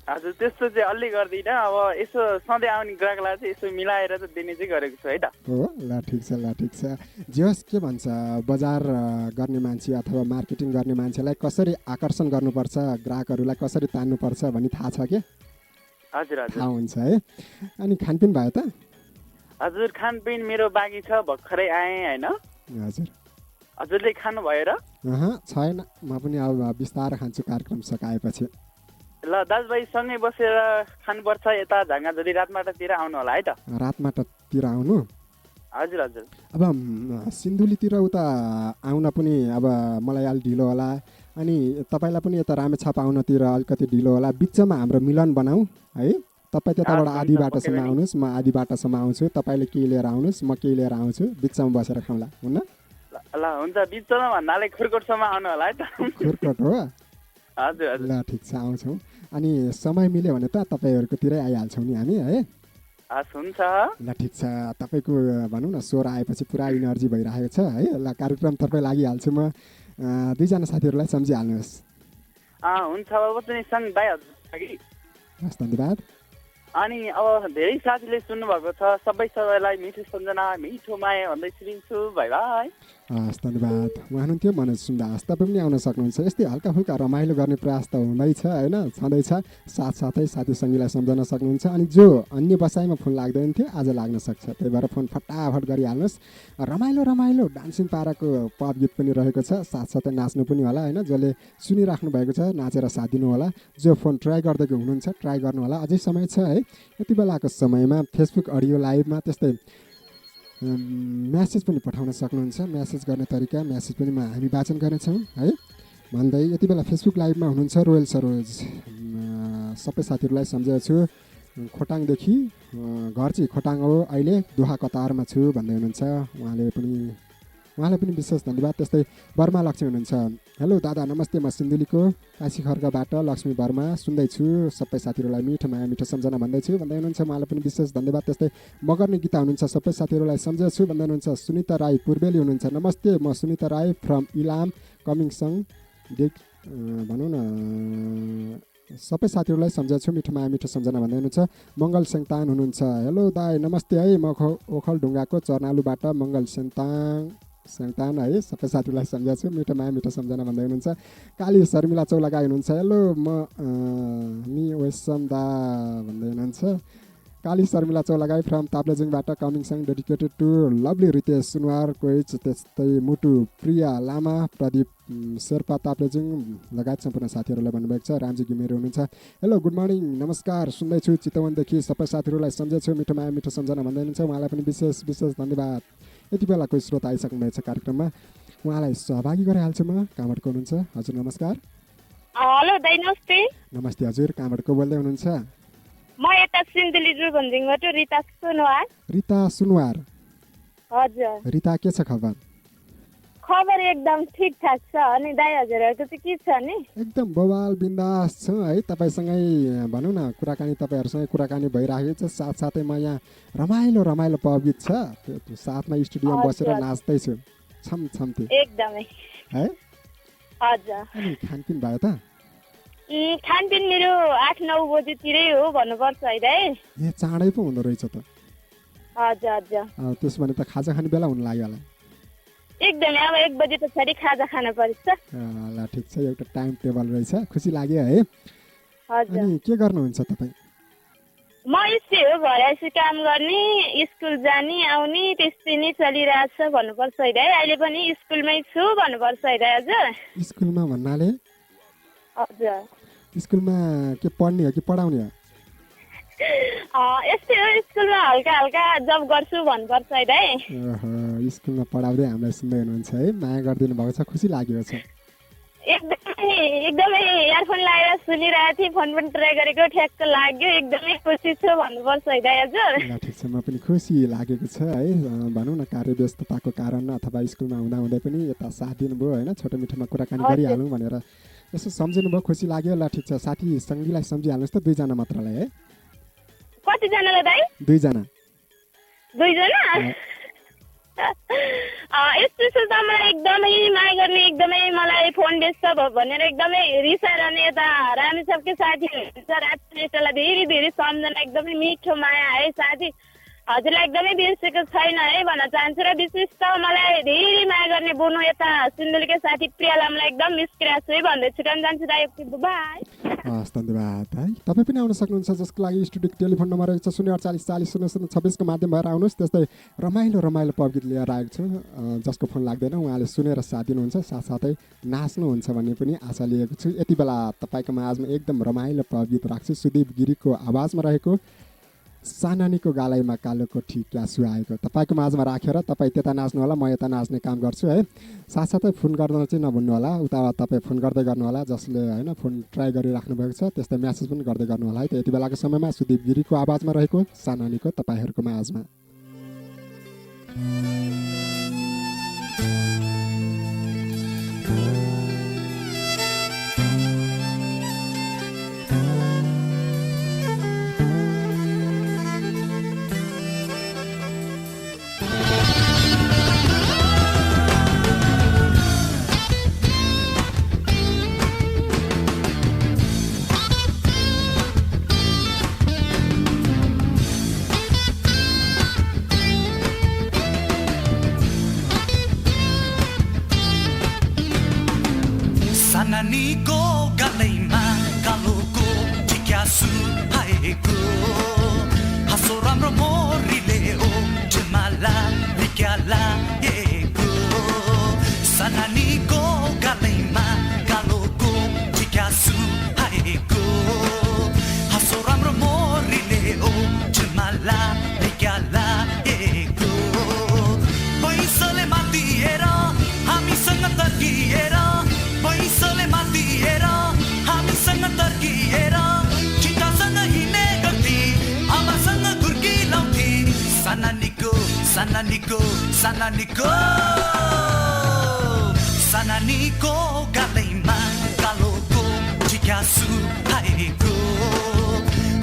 हजुर त्यस्तो चाहिँ अलि गर्दिनँ, अब यसो सधैँ आउने ग्राहकलाई चाहिँ यसो मिलाएर चाहिँ दिने चाहिँ गरेको छु है त। हो ल ठिक छ, ल ठिक छ। जे होस्, के भन्छ, बजार गर्ने मान्छे अथवा मार्केटिङ गर्ने मान्छेलाई कसरी आकर्षण गर्नुपर्छ, ग्राहकहरूलाई कसरी तान्नुपर्छ भन्ने थाहा छ क्या? हजुर हजुर थाहा हुन्छ है। अनि खानपिन भयो त? हजुर खानपिन मेरो बाँकी छ, भर्खरै आएँ होइन। हजुर। हजुरले खानु भयो र? छैन, म पनि अब बिस्तारै खान्छु कार्यक्रम सकाएपछि। ल दाजुभाइ सँगै बसेर खानुपर्छ, यता झाँगाझोली रातमाटातिर आउनु होला है त। रातमाटातिर आउनु? हजुर हजुर। अब सिन्धुलीतिर उता आउन पनि अब मलाई अलि ढिलो होला, अनि तपाईँलाई पनि यता रामेछाप आउनतिर अलिकति ढिलो होला, बिचमा हाम्रो मिलन बनाऊ है। तपाईँ त्यताबाट आधी बाटोसम्म आउनुहोस्, म आधी बाटोसम्म आउँछु, तपाईँले केही लिएर आउनुहोस्, म केही लिएर आउँछु, बिचमा बसेर खाउँला, हुन्न? ल हुन्छ, बिचमा भन्नाले खुर्कोटसम्म आउनु होला है त। खुर्कोट हो? हजुर हजुर। ल ठिक छ, आउँछौँ। अनि समय मिल्यो भने त तपाईँहरूकोतिरै आइहाल्छौँ नि हामी है। हस् हुन्छ। ल ठिक छ, तपाईँको भनौँ न स्वर आएपछि पुरा इनर्जी भइरहेको छ है। ल कार्यक्रम तपाईँ लागिहाल्छु म, दुईजना साथीहरूलाई सम्झिहाल्नुहोस्। हुन्छ, अब पनि सँग भाइहरू। हस्, धन्यवाद। अनि अब धेरै साथीले सुन्नुभएको छ, सबैलाई मिठो सम्झना मिठो माया भन्दै सुनिन्छु, बाई बाई। हस्, धन्यवाद। उहाँ हुनुहुन्थ्यो मनोज सुन्दास। तपाईँ पनि आउन सक्नुहुन्छ, यस्तै हल्का फुल्का रमाइलो गर्ने प्रयास त हुँदैछ होइन, छँदैछ। साथसाथै साथी सङ्गीलाई सम्झन सक्नुहुन्छ। अनि जो अन्य बसाइमा फोन लाग्दैन थियो आज लाग्न सक्छ, त्यही भएर फोन फटाफट गरिहाल्नुहोस्। रमाइलो रमाइलो डान्सिङ पाराको पप गीत पनि रहेको छ, साथसाथै नाच्नु पनि होला होइन। जसले सुनिराख्नु भएको छ नाचेर साथ दिनु होला, जो फोन ट्राई गर्दै हुनुहुन्छ ट्राई गर्नु होला, अझै समय छ है। यति बेलाको समयमा फेसबुक अडियो लाइभमा त्यस्तै म्यासेज पनि पठाउन सक्नुहुन्छ। म्यासेज गर्ने तरिका, म्यासेज पनि हामी वाचन गर्नेछौँ है भन्दै यति बेला फेसबुक लाइभमा हुनुहुन्छ रोयल सरोज। सबै साथीहरूलाई सम्झेको छु, खोटाङदेखि, घर चाहिँ खोटाङ हो, अहिले दोहा कतारमा छु भन्दै हुनुहुन्छ। उहाँलाई पनि विशेष धन्यवाद। त्यस्तै वर्मा लक्ष्मी हुनुहुन्छ। हेलो दादा नमस्ते, म सिन्धुलीको काशी खर्काबाट लक्ष्मी वर्मा सुन्दैछु, सबै साथीहरूलाई मिठो माया मिठो सम्झना भन्दैछु भन्दै हुनुहुन्छ। उहाँलाई पनि विशेष धन्यवाद। त्यस्तै मगर्ने गीता हुनुहुन्छ, सबै साथीहरूलाई सम्झेछु भन्दै हुनुहुन्छ। सुनिता राई पूर्वेली हुनुहुन्छ। नमस्ते, म सुनिता राई फ्रम इलाम कमिङसङ डेक भनौँ न, सबै साथीहरूलाई सम्झेछु मिठो माया मिठो सम्झना भन्दै हुनुहुन्छ। मङ्गल सेङतान हुनुहुन्छ। हेलो दाई नमस्ते है, म ओखलढुङ्गाको चर्नालुबाट मङ्गल सेङतान है, सबै साथीहरूलाई सम्झेछु मिठो माया मिठो सम्झना भन्दै हुनुहुन्छ। काली शर्मिला चौलागाई हुनुहुन्छ। हेलो म नि वेसम दा भन्दै हुनुहुन्छ। काली शर्मिला चौलागाई फ्रम ताप्लेजुङबाट कमिङसँग dedicated to lovely Ritesh Sunuwar कोइच, त्यस्तै मुटु प्रिया लामा, प्रदीप शेर्पा ताप्लेजुङ लगायत सम्पूर्ण साथीहरूलाई भन्नुभएको छ। रामजी घिमिरे हुनुहुन्छ। हेलो गुड मर्निङ नमस्कार, सुन्दैछु चितवनदेखि, सबै साथीहरूलाई सम्झेछु मिठो माया मिठो सम्झना भन्दै हुनुहुन्छ। उहाँलाई पनि विशेष विशेष धन्यवाद। यति बेला कोही स्रोत आइसक्नु भएको छ कार्यक्रममा, उहाँलाई सहभागी गराइहाल्छु म। कहाँबाट हुनुहुन्छ हजुर? नमस्कार। हेलो दाइ नमस्ते। नमस्ते हजुर, कहाँबाट को बोल्दै हुनुहुन्छ? म यता सिन्धुली रुबन्जिङबाट रिता सुनवार। रिता सुनवार। हजुर। रिता के छ खबर? खबर एकदम ठिकठाक छ। अनि दाइ हजुरहरूको चाहिँ के छ नि? एकदम बवाल बिन्दास छ है। तपाईँसँगै भनौँ न कुराकानी, तपाईँहरूसँग कुराकानी भइरहेको छ, साथसाथै म यहाँ रमाइलो रमाइलो पब गीत छ, साथमा स्टुडियोमा बसेर नाच्दैछु छमछम्ती एकदमै है। हजुर। अनि खानपिन भयो त? खानपिन मेरो 8-9 बजेतिरै हो भन्नुपर्छ है दाइ। ए चाँडै पो हुँदो रहेछ त। हजुर हजुर। त्यसो भने त खाजा खाने बेला हुन लाग्यो होला। एकदमै, अब 1 बजे पछाडि खाजा खान पर्छ। ल ठिक छ, एउटा टाइम टेबल रहेछ, खुसी लाग्यो है। हजुर। अनि के गर्नुहुन्छ तपाईँ? म यस्तै हो, घर आएपछि काम गर्ने, स्कुल जाने आउने त्यस्तै नै चलिरहेछ भन्नुपर्छ है दाइ। अहिले पनि स्कुलमै छु भन्नुपर्छ है दाइ। हजुर स्कुलमा भन्नाले? हजुर स्कुलमा के पढ्ने हो कि पढाउने हो? यस्तै हो स्कुलमा हल्का हल्का जब गर्छु भन्नुपर्छ है दाइ। ओहो, स्कुलमा पढाउँदै हामीलाई सुन्दै हुनुहुन्छ है, माया गरिदिनु भएको छ, खुसी लागेको छ। एकदमै इयरफोन लगाएर सुनिरहेको थिएँ, फोन पनि ट्राई गरेको, ठ्याक्क लाग्यो, एकदमै खुसी छु भन्नुपर्छ है दाइ हजुर। ल ठिक छ, म पनि खुसी लागेको छ है। भनौँ न कार्य व्यस्तताको कारण अथवा स्कुलमा हुँदाहुँदै पनि यता साथ दिनुभयो होइन, छोटो मिठोमा कुराकानी गरिहालौँ भनेर यसो सम्झिनु भयो, खुसी लाग्यो। ल ठिक छ, साथी सङ्गीलाई सम्झिहाल्नुहोस् त, 2 जना मात्रलाई है। कतिजनालाई दाइ? 2 जना। 2 जना? यस्तो त मलाई एकदमै माया गर्ने, एकदमै मलाई फोन व्यस्त भयो भनेर एकदमै रिसाइरहने यता रामेछापकै साथीहरू हुन्छ, राजलाई धेरै धेरै सम्झना, एकदमै मिठो माया है साथी। हजुरलाई एकदमै बिर्सेको छैन है भन्न चाहन्छु। र विशेष त मलाई धेरै माया गर्ने बोनो यता सिन्धुलीकै साथी प्रियालाई एकदम मिस गरिरहेको छु है भन्दै छुट्याउन जान्छु दाइ। बाई। हस्, धन्यवाद है। तपाईँ पनि आउन सक्नुहुन्छ, जसको लागि स्टुडियोको टेलिफोन नम्बर रहेको छ 048 40 0026 को माध्यम भएर आउनुहोस्। त्यस्तै रमाइलो पप गीत लिएर आएको छु, जसको फोन लाग्दैन, उहाँले सुनेर साथ दिनुहुन्छ, साथसाथै नाच्नुहुन्छ भन्ने पनि आशा लिएको छु। यति बेला तपाईँको माझमा एकदम रमाइलो पप गीत राख्छु, सुदीप गिरीको आवाजमा रहेको सानानीको गालाइमा कालोको ठिक्या सुहाएको तपाईँको माझमा राखेर तपाईँ त्यता नाच्नु होला, म यता नाच्ने काम गर्छु है। साथसाथै फोन गर्न चाहिँ नभुल्नु होला, उता तपाईँ फोन गर्दै गर्नु होला, जसले होइन फोन ट्राई गरिराख्नु भएको छ, त्यस्तै म्यासेज पनि गर्दै गर्नु होला है। त यति बेलाको समयमा सुदीप गिरीको आवाजमा रहेको सानानीको तपाईँहरूको माझमा। सानानीको गालैमा कालोको ठिक्या सुहाएको, हाँसो राम्रो मोरीले ओ झुमाला भिक्या लागेको। सानानीको गालैमा कालोको ठिक्या सुहाएको, हाँसो राम्रो मोरीले ओ झुमाला भिक्या लागेको। पैसाले मातिएर हामीसँग तर्किएर, पैसाले मातिएर हामीसँग तर्किएर, चितासँग हिँड्ने गर्थी, आमासँग गुर्की लाउँथी। सानानीको सानानीको सानानीको सानानीको गालैमा कालोको ठिक्या सुहाएको,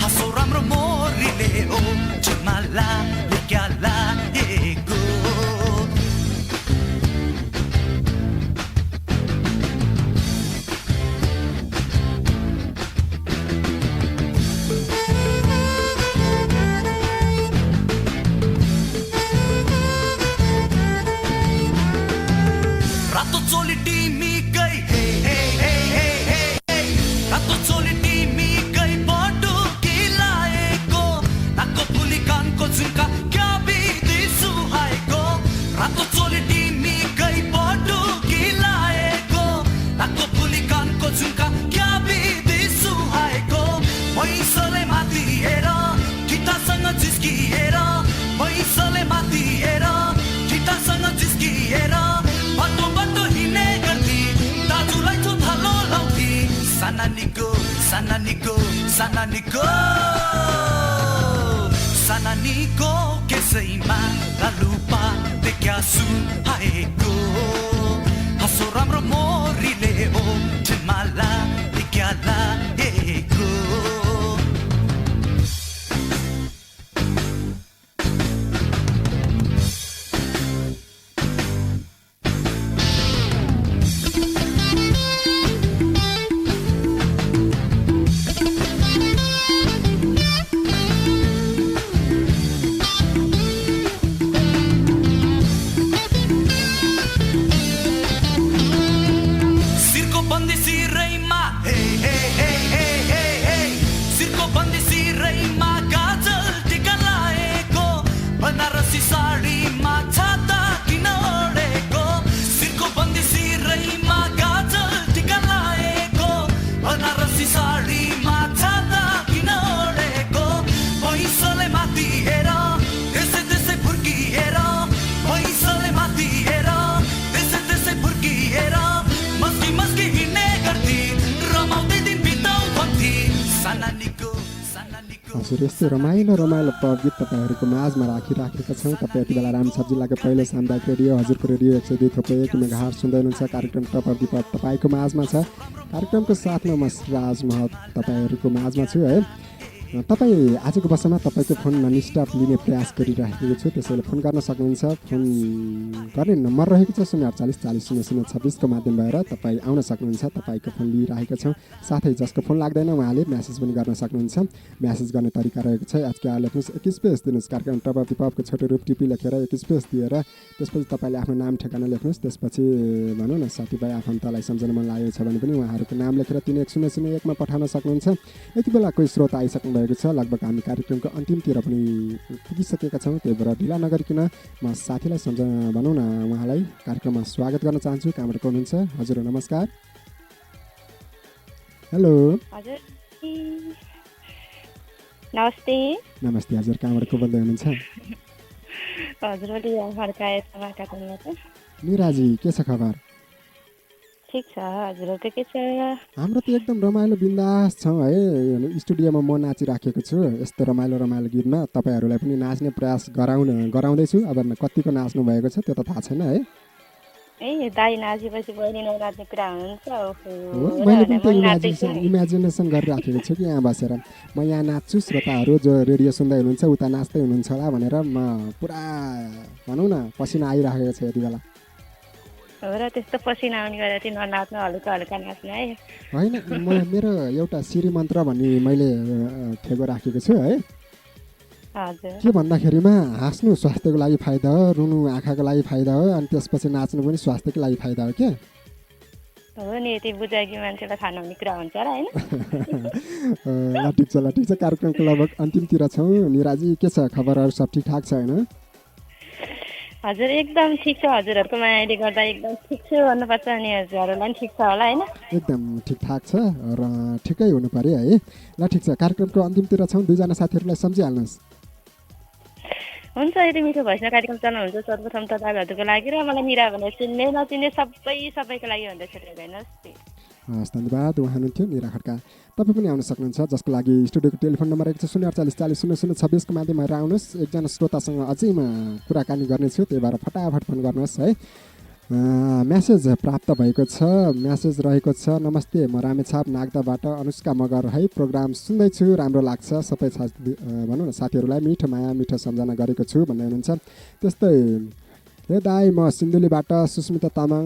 हाँसो राम्रो मोरीले ओ झुमाला भिक्या लागेको। रातो चोली टिमीकै हे हे हे हे हे, रातो चोली टिमीकै बटुकी लाएको, नाकको फुली कानको झुम्का क्या बिदी सुहाएको। रातो चोली टिमीकै बटुकी लाएको, नाकको फुली कानको झुम्का क्या बिदी सुहाएको। पैसाले मातिएर ठिटासँग जिस्किएर, पैसाले मातिएर ठिटासँग जिस्किएर, बाटो हिँड्ने गर्थी, दाजुलाई चोथालो लाउँथी। सानानीको सानानीको सानानीको सानानीको केसैमा लालुपा देख्या सुहाएको, हाँसो राम्रो मोरीले ओ झुमाला भिक्या लागेको। बनारसी साडीमा छाता किन ओढेको, सिरको बन्दी सिरैमा गाजल टिका लाएको, बनारसी साडी हजुर यस्तै रमाइलो रमाइलो पप गीत तपाईँहरूको माझमा राखिराखेका छौँ। तपाईँ यति बेला रामछाप जिल्लाको पहिलो सामुदायिक रेडियो हजुरको रेडियो 102.1 मेगाहर्ज सुन्दै हुनुहुन्छ। कार्यक्रम टप अफ द पप तपाईँको माझमा छ। कार्यक्रमको साथमा म राज महत तपाईँहरूको माझमा छु है। तपाईँ आजको वर्षमा तपाईँको फोन ननस्टप लिने प्रयास गरिराखेको छु, त्यसैले फोन गर्न सक्नुहुन्छ। फोन गर्ने नम्बर रहेको छ 048 40 00 26 को माध्यम भएर तपाईँ आउन सक्नुहुन्छ। तपाईँको फोन लिइरहेको छौँ। साथै जसको फोन लाग्दैन उहाँले म्यासेज पनि गर्न सक्नुहुन्छ। म्यासेज गर्ने तरिका रहेको छ एचके लेख्नुहोस्, 1 स्पेस दिनुहोस्, कार्यक्रम टप अफ द पपको छोटो रूप टिपी लेखेर 1 स्पेस दिएर त्यसपछि तपाईँले आफ्नो नाम ठेगाना लेख्नुहोस्। त्यसपछि भनौँ न साथीभाइ आफन्तलाई सम्झन मन लागेको छ भने पनि उहाँहरूको नाम लेखेर 31001 मा पठाउन सक्नुहुन्छ। यति बेला कोही श्रोता आइसक्नु भएको छ। लगभग हामी कार्यक्रमको अन्तिमतिर पनि पुगिसकेका छौँ। त्यही भएर ढिला नगरिकन म साथीलाई भनौँ न उहाँलाई कार्यक्रममा स्वागत गर्न चाहन्छु। कहाँबाट हुनुहुन्छ? हजुर नमस्कार। हेलो हजुर नमस्ते। नमस्ते हजुर, कहाँबाट को बोल्दै हुनुहुन्छ? हजुर निराजी, के छ खबर? ठिक छ। हजुरहरूको के छ? हाम्रो त एकदम रमाइलो बिन्दास छौँ है। स्टुडियोमा म नाचिराखेको छु। यस्तो रमाइलो रमाइलो गीतमा तपाईँहरूलाई पनि नाच्ने प्रयास गराउँदैछु। अब कतिको नाच्नु भएको छ त्यो त थाहा छैन है। ए दाइ नाचेपछि बहिनी ननाच्ने कुरा हुनुहुन्छ। मैले पनि त्यो इमेजिनेसन गरिराखेको छु कि यहाँ बसेर म यहाँ नाच्छु, श्रोताहरू जो रेडियो सुन्दै हुनुहुन्छ उता नाच्दै हुनुहुन्छ होला भनेर म पुरा भनौँ न पसिना आइराखेको छ यति बेला। हो र त्यस्तो पसिना आउने गरेर चाहिँ ननाच्नु, हल्का हल्का नाच्नु है। होइन, मेरो एउटा श्री मन्त्र भन्ने मैले ठेगो राखेको छु है। हजुर के भन्दाखेरिमा हाँस्नु स्वास्थ्यको लागि फाइदा हो, रुनु आँखाको लागि फाइदा हो, अनि त्यसपछि नाच्नु पनि स्वास्थ्यको लागि फाइदा हो क्या। हो नि, यति बुझाकी मान्छेलाई थाहा नहुने कुरा हुन्छ र होइन। ल ठिक छ। कार्यक्रमको लगभग अन्तिमतिर छौँ। निराजी के छ खबरहरू? सब ठिकठाक छ होइन? हजुर एकदम ठिक छ। हजुरहरूको मायाले गर्दा एकदम ठिक छु भन्नुपर्छ। अनि हजुरहरूलाई पनि ठिक छ होला होइन? एकदम ठिकठाक छ र ठिकै हुनु पर्यो है। ल ठिक छ, कार्यक्रमको अन्तिमतिर छौँ। दुईजना साथीहरूलाई सम्झिहाल्नुहोस्। हुन्छ, यति मिठो भएपछि कार्यक्रम चलाउनुहुन्छ सर्वप्रथम तपाईँहरूको लागि र मलाई मिरा भनेर चिन्ने नचिन्ने सबैको लागि भन्दा छोडेर हेर्नुहोस्। हस् धन्यवाद। उहाँ हुनुहुन्थ्यो निरा खड्का। तपाईँ पनि आउन सक्नुहुन्छ, जसको लागि स्टुडियोको टेलिफोन नम्बर रहेको छ 048 40 00 26 को माध्यम भएर आउनुहोस्। एकजना श्रोतासँग अझै म कुराकानी गर्नेछु, त्यही भएर फटाफट फोन गर्नुहोस् है। म्यासेज प्राप्त भएको छ। म्यासेज रहेको छ, नमस्ते म रामेछाप नागदाबाट अनुष्का मगर है। प्रोग्राम सुन्दैछु, राम्रो लाग्छ। सबै भनौँ न साथीहरूलाई मिठो माया मिठो सम्झना गरेको छु भन्दै हुनुहुन्छ। त्यस्तै हे दाई म सिन्धुलीबाट सुस्मिता तामाङ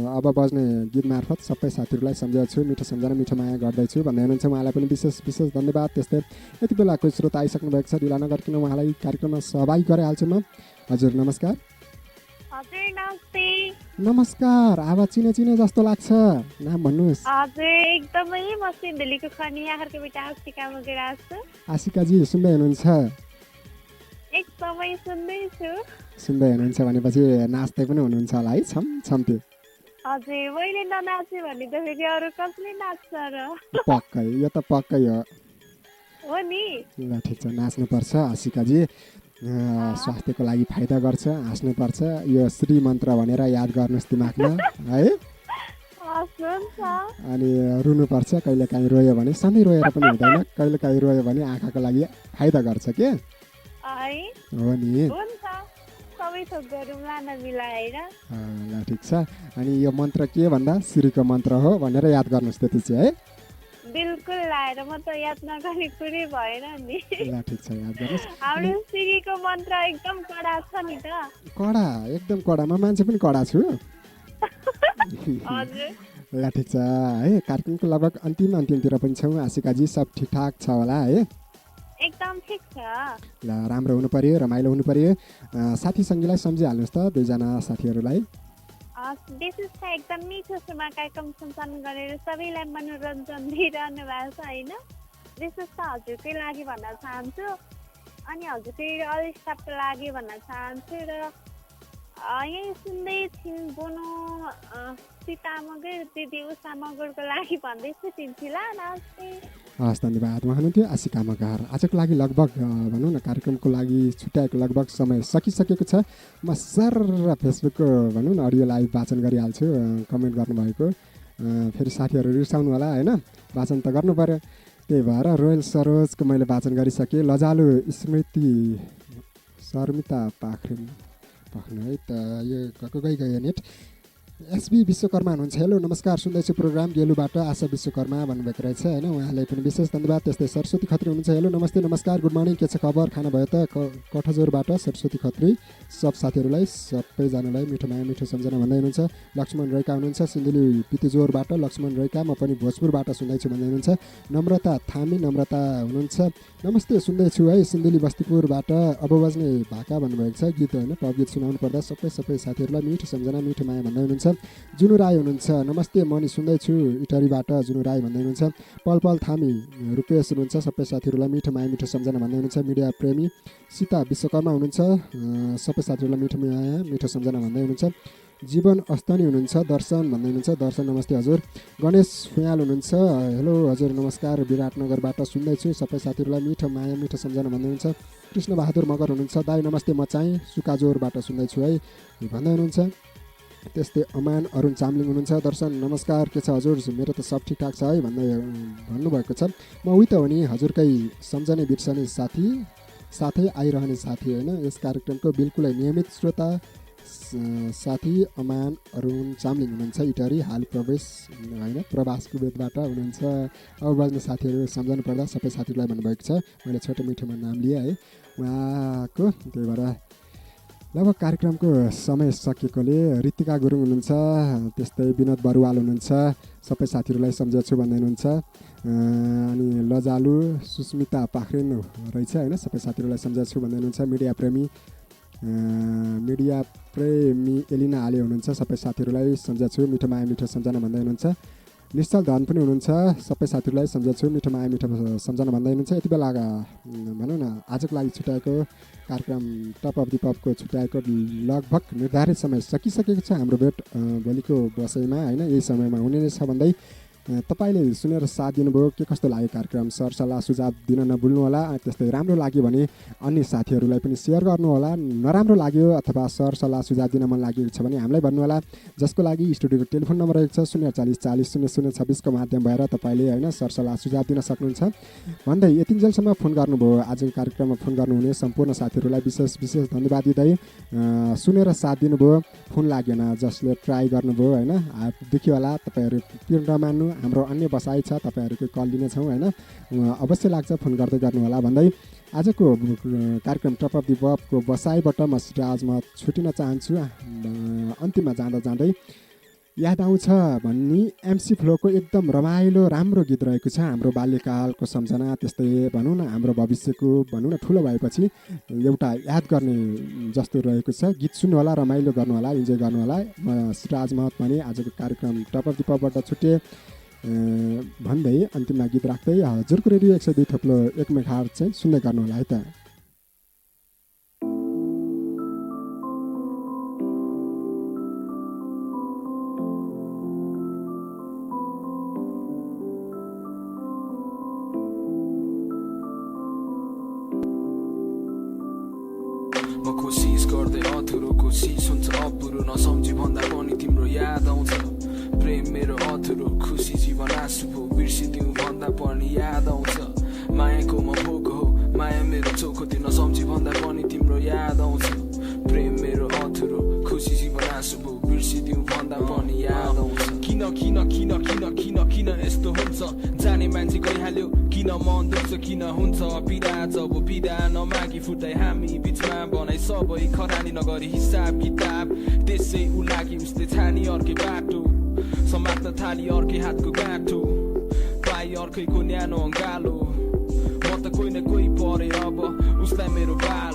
अब बज्ने गीत मार्फत सबै साथीहरूलाई सम्झाउँछु, मिठो सम्झना मिठो माया गर्दैछु भन्दै हुनुहुन्छ। उहाँलाई पनि विशेष धन्यवाद। त्यस्तै यति बेला कोही श्रोता आइसक्नु भएको छ, ढिला नगरिकन उहाँलाई कार्यक्रममा सहभागी गराइहाल्छु म। हजुर नमस्कार। हजुर नमस्ते। नमस्कार। आवाज चिने जस्तो लाग्छ, नाम भन्नुहोस्। हजुर एकदमै म सिन्धुलीको खनी आखरको बेटा आशिका मगराज छु। आशिकाजी सुन्दै हुनुहुन्छ? एकदमै सुन्दैछु। सुन्दै हुनुहुन्छ भनेपछि नाच्दै पनि हुनुहुन्छ होला है छम्थे। हजुर मैले ननाचे भने त फेरि अरू कसले नाच्छ र? पक्कै, यो त पक्कै हो नि। ल ठिक छ, नाच्नुपर्छ आशिकाजी। स्वास्थ्यको लागि फाइदा गर्छ, हाँस्नुपर्छ। यो श्री मन्त्र भनेर याद गर्नुहोस् दिमागमा है। अनि रुनुपर्छ, कहिलेकाहीँ रोयो भने। सधैँ रोएर पनि हुँदैन, कहिलेकाहीँ रोयो भने आँखाको लागि फाइदा गर्छ के हो नि। ल ठिक छ। अनि यो मन्त्र के भन्दा श्रीको मन्त्र हो भनेर याद गर्नुहोस् त्यति चाहिँ है। बिल्कुल लाएर म त याद नगर्ने कुरै भएन नि। ल ठिक छ, याद गर्नुहोस्। हाम्रो श्रीको मन्त्र एकदम कडा छ नि त। कडा, एकदम कडा। म मान्छे पनि कडा छु। हजुर ल ठिक छ है। कार्यक्रमको लगभग अन्तिमतिर पनि छौँ। आशिकाजी सब ठिकठाक छ होला है? एकदम ठिक छ। ल राम्रो हुनु पर्यो, रमाइलो हुनु पर्यो। साथी सङ्गीलाई सम्झिहाल्नुहोस् त, दुईजना साथीहरूलाई। विशेष त एकदम मिठो सुमा कार्यक्रम सञ्चालन गरेर सबैलाई मनोरञ्जन दिइरहनु भएको छ होइन। विशेष त हजुरकै लागि भन्न चाहन्छु, अनि हजुरकै अल स्टाफको लागि भन्न चाहन्छु। र यहीँ सुन्दै थिइन् बोनो सीता मगर दिदी उषा मगरको लागि भन्दैछु चिन्थिला। नमस्ते। हस् धन्यवाद। उहाँ हुनुहुन्थ्यो आशिका मगर। आजको लागि लगभग भनौँ न कार्यक्रमको लागि छुट्याएको लगभग समय सकिसकेको छ। म सर फेसबुकको भनौँ न अडियो लाइभ वाचन गरिहाल्छु। कमेन्ट गर्नुभएको फेरि साथीहरू रिसाउनु होला होइन, वाचन त गर्नु पऱ्यो। त्यही भएर रोयल सरोजको मैले वाचन गरिसकेँ। लजालु स्मृति शर्मिता पाखरिन भन्न है त यो गयो नेट। एसबी विश्वकर्मा हुनुहुन्छ। हेलो नमस्कार, सुन्दैछु प्रोग्राम गेलुबाट आशा विश्वकर्मा भन्नुभएको रहेछ होइन, उहाँलाई पनि विशेष धन्यवाद। त्यस्तै सरस्वती खत्री हुनुहुन्छ। हेलो नमस्ते नमस्कार गुड मर्निङ, के छ खबर, खाना भयो त? कठजोरबाट सरस्वती खत्री सब साथीहरूलाई सबैजनालाई मिठो माया मिठो सम्झना भन्दै हुनुहुन्छ। लक्ष्मण रैका हुनुहुन्छ सिन्धुली पितिजोरबाट। लक्ष्मण रैका म पनि भोजपुरबाट सुन्दैछु भन्दै हुनुहुन्छ। नम्रता थामी नम्रता हुनुहुन्छ। नमस्ते सुन्दैछु है सिन्धुली बस्तीपुरबाट। अब बज्ने भाका भन्नुभएको छ गीत होइन, पप गीत सुनाउनु पर्दा सबै साथीहरूलाई मिठो सम्झना मिठो माया भन्दै हुनुहुन्छ। जुनु राई हुनुहुन्छ। नमस्ते म नि सुन्दैछु इटरीबाट जुनु राई भन्दै हुनुहुन्छ। पल पल थामी रुपेश हुनुहुन्छ। सबै साथीहरूलाई मिठो माया मिठो सम्झना भन्दै हुनुहुन्छ। मिडिया प्रेमी सीता विश्वकर्मा हुनुहुन्छ। सबै साथीहरूलाई मिठो माया मिठो सम्झना भन्दै हुनुहुन्छ। जीवन अस्तनी हुनुहुन्छ। दर्शन भन्दै हुनुहुन्छ। दर्शन नमस्ते हजुर। गणेश फुयाल हुनुहुन्छ। हेलो हजुर नमस्कार, विराटनगरबाट सुन्दैछु सबै साथीहरूलाई मिठो माया मिठो सम्झना भन्दै हुनुहुन्छ। कृष्ण बहादुर मगर हुनुहुन्छ। दाई नमस्ते म चाहिँ सुकाजोरबाट सुन्दैछु है भन्दै हुनुहुन्छ। त्यस्तै अमान अरुण चामलिङ हुनुहुन्छ। दर्शन नमस्कार, के छ हजुर, मेरो त सब ठिकठाक छ है भन्नुभएको छ। म उही त हो नि हजुरकै सम्झने बिर्सने साथी साथै आइरहने साथी होइन, यस कार्यक्रमको बिल्कुलै नियमित श्रोता साथी अमान अरुण चामलिङ हुनुहुन्छ। इटरी हाल प्रवासको वेदबाट हुनुहुन्छ। अब बज्ने साथीहरू सम्झनु पर्दा सबै साथीहरूलाई भन्नुभएको छ। मैले छोटो मिठोमा नाम लिएँ है उहाँको, त्यही भएर लगभग कार्यक्रमको समय सकिएकोले ऋतिका गुरुङ हुनुहुन्छ। त्यस्तै विनोद बरुवाल हुनुहुन्छ। सबै साथीहरूलाई सम्झेछु भन्दै हुनुहुन्छ। अनि लजालु सुस्मिता पाखरिन रहेछ होइन, सबै साथीहरूलाई सम्झेछु भन्दै हुनुहुन्छ। मिडिया प्रेमी एलिना आले हुनुहुन्छ। सबै साथीहरूलाई सम्झेछु मिठो माया मिठो सम्झना भन्दै हुनुहुन्छ। निश्चल धन पनि हुनुहुन्छ। सबै साथीहरूलाई सम्झेछु मिठो माया मिठो सम्झना भन्दै हुनुहुन्छ। यति बेला भनौँ न आजको लागि छुट्याएको कार्यक्रम टप अफ दि पपको छुट्याएको लगभग निर्धारित समय सकिसकेको छ। हाम्रो भेट भोलिको बसाइमा होइन यही समयमा हुने नै छ भन्दै तपाईँले सुनेर साथ दिनुभयो। के कस्तो लाग्यो कार्यक्रम, सरसल्लाह सुझाव दिन नभुल्नुहोला। त्यस्तै राम्रो लाग्यो भने अन्य साथीहरूलाई पनि सेयर गर्नुहोला। नराम्रो लाग्यो अथवा सरसल्लाह सुझाव दिन मन लागेको छ भने हामीलाई भन्नुहोला, जसको लागि स्टुडियोको टेलिफोन नम्बर रहेको छ 040 40 0026 को माध्यम भएर तपाईँले होइन सरसल्लाह सुझाव दिन सक्नुहुन्छ भन्दै यतिन्जेलसम्म फोन गर्नुभयो। आजको कार्यक्रममा फोन गर्नुहुने सम्पूर्ण साथीहरूलाई विशेष धन्यवाद दिँदै सुनेर साथ दिनुभयो। फोन लागेन जसले ट्राई गर्नुभयो होइन, दुःखी होला, तपाईँहरू पिर नमान्नु। हाम्रो अन्य बसाइ छ, तपाईँहरूको कल लिनेछौँ होइन, अवश्य लाग्छ फोन गर्दै गर्नुहोला भन्दै आजको कार्यक्रम टप अफ दि पपको बसाइबाट म सिराज म छुटिन चाहन्छु। अन्तिममा जाँदै याद आउँछ भन्ने एमसी फ्लोको एकदम रमाइलो राम्रो गीत रहेको छ। हाम्रो बाल्यकालको सम्झना, त्यस्तै भनौँ न हाम्रो भविष्यको भनौँ न ठुलो भएपछि एउटा याद गर्ने जस्तो रहेको छ। गीत सुन्नुहोला, रमाइलो गर्नुहोला, इन्जोय गर्नुहोला। म सिराज महत भने आजको कार्यक्रम टप अफ दि पपबाट छुटेँ भन्दै अन्तिममा गीत राख्दै हजुरको रेडियो 102.1 मेगाहर्ज चाहिँ सुन्दै गर्नुहोला है त। म कोसिस गर्दै अधुरो कोसिस हुन्छ अपुरो नसम्झी भन्दा पनि तिम्रो याद आउँछ। प्रेम मेरो अधुरो खुसी जीवन आँसु भो बिर्सिदिउँ भन्दा पनि याद आउँछ। मायाको म भोक हो माया मेरो चोखो त्यो नसम्झी भन्दा पनि तिम्रो याद आउँछ। प्रेम मेरो अधुरो खुसी जीवन आँसु भो बिर्सिदिउँ भन्दा पनि याद आउँछ। किन किन किन किन किन किन यस्तो हुन्छ, जाने मान्छे गइहाल्यो किन मन दुख्छ, किन हुन्छ पीडा जब बिदा नमागी फुटाइ हामी बिचमा बनाइ सबै खरानी नगरी हिसाब किताब। त्यसै उ लागि उसले छानी अर्कै बाटो समात्न थाली अर्कै हातको गाँठो पाइ अर्कैको न्यानो अङ्गालो। म त कोही न कोही परे अब उसलाई मेरो बाल